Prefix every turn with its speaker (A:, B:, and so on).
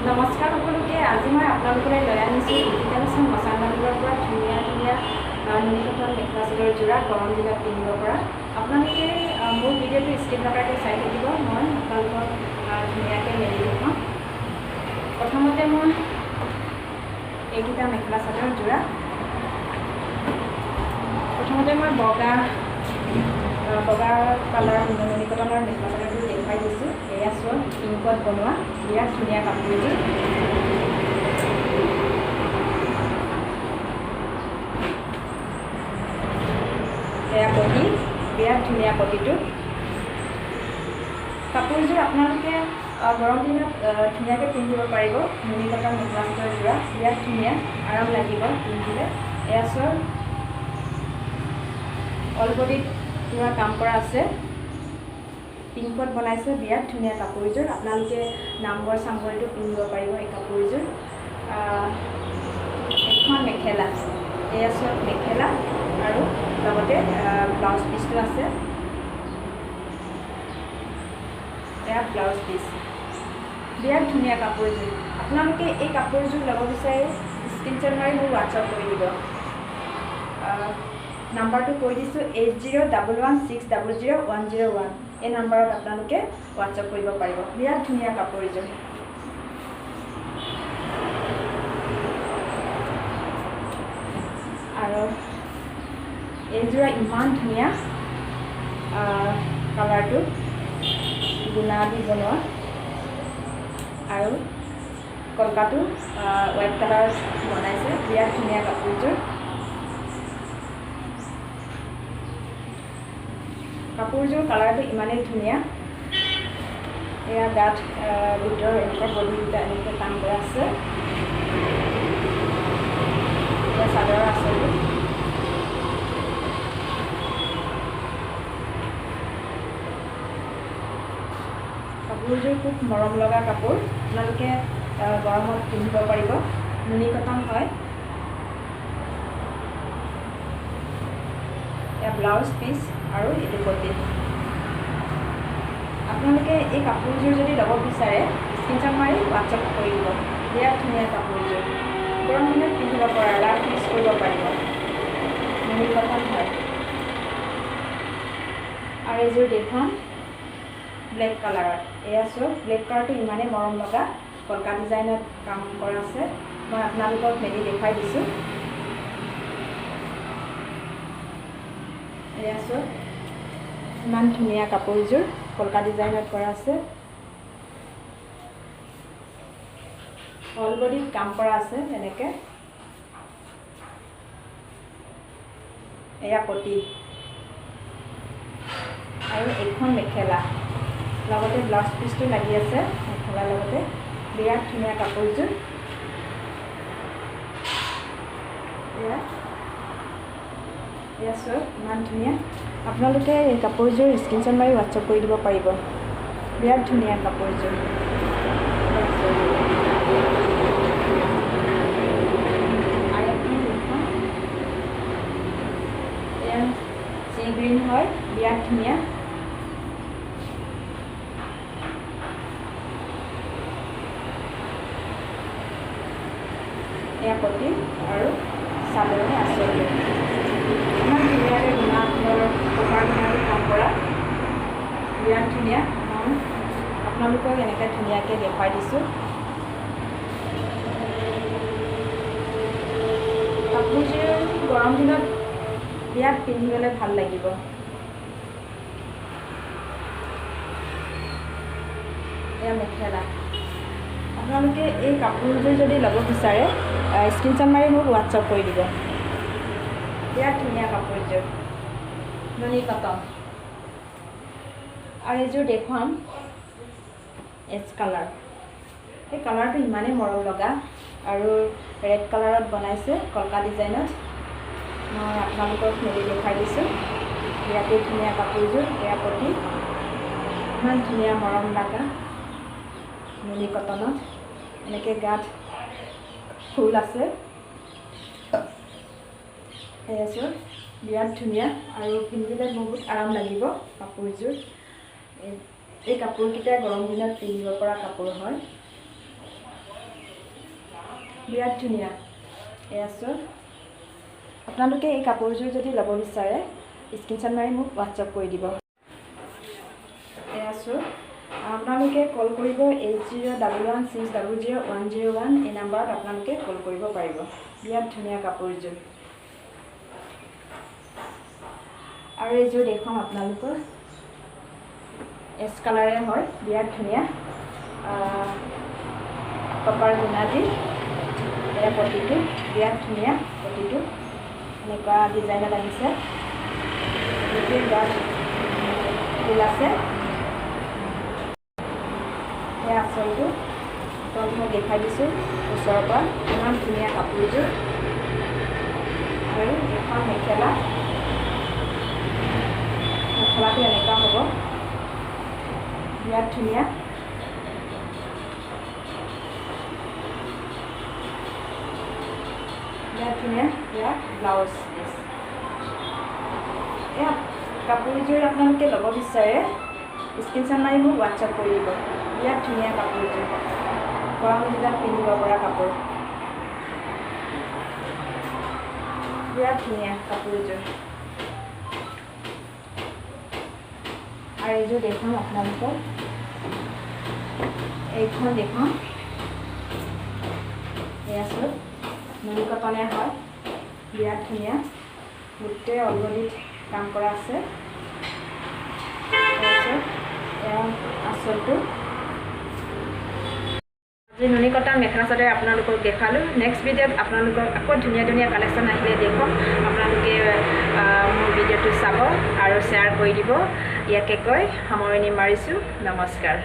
A: নমস্কাৰ সকলোকে। আজি মই আপোনালোকলৈ লৈ আনিছোঁ ডিজিটেলছন মচানবাৰীৰ পৰা ধুনীয়া ধুনীয়া নুনি কটন মেখেলা চাদৰ যোৰা গৰম দিনত পিন্ধিব পৰা। আপোনালোকে মোৰ ভিডিঅ'টো স্কিপ নকৰাকৈ চাই থাকিব। মই আপোনালোকক ধুনীয়াকৈ মেলি দেখাম। প্ৰথমতে মই এইকেইটা মেখেলা চাদৰ যোৰা, প্ৰথমতে মই বগা কালাৰ নুনি কটনৰ মেখেলা চাদৰবোৰ দেখুৱাই দিছোঁ। এয়া চোৱা, পিংকত বনোৱা বিৰাট ধুনীয়া কাপোৰযোৰ। এয়া পতি, বিৰাট ধুনীয়া পতিটো। কাপোৰযোৰ আপোনালোকে গৰম দিনত ধুনীয়াকৈ পিন্ধিব পাৰিব। নুনি কটন মেখেলা চাদৰ যোৰা বিৰাট ধুনীয়া, আৰাম লাগিব পিন্ধিলে। এয়া চোৱা, অলবডিত পুৰা কাম কৰা আছে, পিংকত বনাইছে, বিৰাট ধুনীয়া কাপোৰযোৰ। আপোনালোকে নামঘৰ চামঘৰতো পিন্ধিব পাৰিব এই কাপোৰযোৰ। এখন মেখেলা, এয়া চব মেখেলা আৰু লগতে ব্লাউজ পিচটো আছে। এয়া ব্লাউজ পিচ, বিৰাট ধুনীয়া কাপোৰযোৰ। আপোনালোকে এই কাপোৰযোৰ ল'ব বিচাৰে স্ক্ৰীনশ্বট মাৰি মোক হোৱাটছআপ কৰি দিব। নাম্বাৰটো কৈ দিছোঁ, 8011600101। এই নাম্বাৰত আপোনালোকে হোৱাটছআপ কৰিব পাৰিব। বিৰাট ধুনীয়া কাপোৰযোৰ। আৰু এইযোৰা ইমান ধুনীয়া, কালাৰটো গুণা দি বনোৱা আৰু কলকাটো হোৱাইট কালাৰ বনাইছে, বিৰাট ধুনীয়া কাপোৰযোৰ। কাপোৰযোৰ কালাৰটো ইমানেই ধুনীয়া। এয়া গাত ভিতৰৰ এনেকৈ বডি দুটা এনেকৈ কাম কৰা আছে। এয়া চাদৰৰ আচলটো। কাপোৰযোৰ খুব মৰম লগা কাপোৰ। আপোনালোকে গৰমত পিন্ধিব পাৰিব। নুনি কটন হয়। এয়া ব্লাউজ পিচ আৰু এইটো পতি। আপোনালোকে এই কাপোৰযোৰ যদি ল'ব বিচাৰে স্ক্ৰীনশ্বট মাৰি হোৱাটছআপ কৰি দিব। বিৰাট ধুনীয়া কাপোৰযোৰ, গৰম দিনত পিন্ধিব পৰা, লাভ ইউজ কৰিব পাৰিব। নুনি কটন হয়। আৰু এইযোৰ দেখুৱাম ব্লেক কালাৰত। এয়া চব ব্লেক কালাৰটো ইমানেই মৰম লগা, কলকা ডিজাইনত কাম কৰা আছে। মই আপোনালোকক মেলি দেখুৱাই দিছোঁ। এয়া চব ইমান ধুনীয়া কাপোৰযোৰ, কলকা ডিজাইনত কৰা আছে। অলবডিত কাম কৰা আছে এনেকৈ। এয়া পতি আৰু এইখন মেখেলা, লগতে ব্লাউজ পিচটো লাগি আছে মেখেলাৰ লগতে। বিৰাট ধুনীয়া কাপোৰযোৰ। এয়া চব ইমান ধুনীয়া। আপোনালোকে এই কাপোৰযোৰ স্ক্ৰীনশ্বট মাৰি হোৱাটছআপ কৰি দিব পাৰিব। বিৰাট ধুনীয়া কাপোৰযোৰ। আৰু এয়া চি গ্ৰীণ হয়, বিৰাট ধুনীয়া। এয়া পতি আৰু চাদৰৰ আচলটো। ইমান ধুনীয়াকৈ গুণাৰ কপাৰ গুণাটো কাম কৰা, বিৰাট ধুনীয়া। মই আপোনালোকক এনেকৈ ধুনীয়াকৈ দেখুৱাই দিছোঁ। কাপোৰযোৰ গৰম দিনত বিয়াত পিন্ধিবলৈ ভাল লাগিব। এয়া মেখেলা। আপোনালোকে এই কাপোৰযোৰ যদি ল'ব বিচাৰে স্ক্ৰীনশ্বট মাৰি মোক হোৱাটছআপ কৰি দিব। বিৰাট ধুনীয়া কাপোৰযোৰ, নুনি কটন। আৰু এইযোৰ দেখুৱাম এছ কালাৰ। এই কালাৰটো ইমানেই মৰম লগা আৰু ৰেড কালাৰত বনাইছে, কলকা ডিজাইনত। মই আপোনালোকক মেলি দেখুৱাই দিছোঁ। বিৰাটেই ধুনীয়া কাপোৰযোৰ। এয়া পতি, ইমান ধুনীয়া মৰম লগা নুনি কটনত। এনেকৈ গাত ফুল আছে। এয়া চোৱা, বিৰাট ধুনীয়া আৰু পিন্ধিলে বহুত আৰাম লাগিব কাপোৰযোৰ। এই কাপোৰকেইটা গৰম দিনত পিন্ধিব পৰা কাপোৰ হয়। বিৰাট ধুনীয়া এয়া চোন আপোনালোকে এই কাপোৰযোৰ যদি ল'ব বিচাৰে স্ক্ৰীনশ্বট মাৰি মোক হোৱাটছআপ কৰি দিব এয়া চোন আপোনালোকে কল কৰিব 8011600101 এই নাম্বাৰত আপোনালোকে কল কৰিব পাৰিব বিৰাট ধুনীয়া কাপোৰযোৰ আৰু এইযোৰ দেখুৱাম আপোনালোকৰ এছ কালাৰে হয় বিৰাট ধুনীয়া কপাৰ গুণাদি এয়া পটিটো বিৰাট ধুনীয়া পটিটো এনেকুৱা ডিজাইনত আহিছে গোটেই গাত ফুল আছে এয়া আচলটো মই দেখাই দিছোঁ ওচৰৰ পৰা ইমান ধুনীয়া কাপোৰযোৰ আৰু এখন মেখেলাটো এনেকুৱা হ'ব বিৰাট ধুনীয়া এয়া ব্লাউজ এয়া কাপোৰযোৰ আপোনালোকে ল'ব বিচাৰে স্ক্ৰীনশ্বট মাৰি মোক হোৱাটছআপ কৰি দিব বিৰাট ধুনীয়া কাপোৰযোৰ গৰম দিনত পিন্ধিব পৰা কাপোৰ বিৰাট ধুনীয়া কাপোৰযোৰ আৰু এইযোৰ দেখুৱাম আপোনালোকক এইখন দেখুৱাম এয়া চোন নুনি কটনে হয় বিৰাট ধুনীয়া গোটেই অলৰেডি কাম কৰা আছে এয়া আচলটো আজি নুনি কটন মেখেলা চাদৰ আপোনালোকক দেখালোঁ নেক্সট ভিডিঅ'ত আপোনালোকক আকৌ ধুনীয়া ধুনীয়া কালেকশ্যন আহিলে দেখুৱাম আপোনালোকে মোৰ ভিডিঅ'টো চাব আৰু শ্বেয়াৰ কৰি দিব ইয়াকে কৈ সামৰণি মাৰিছোঁ নমস্কাৰ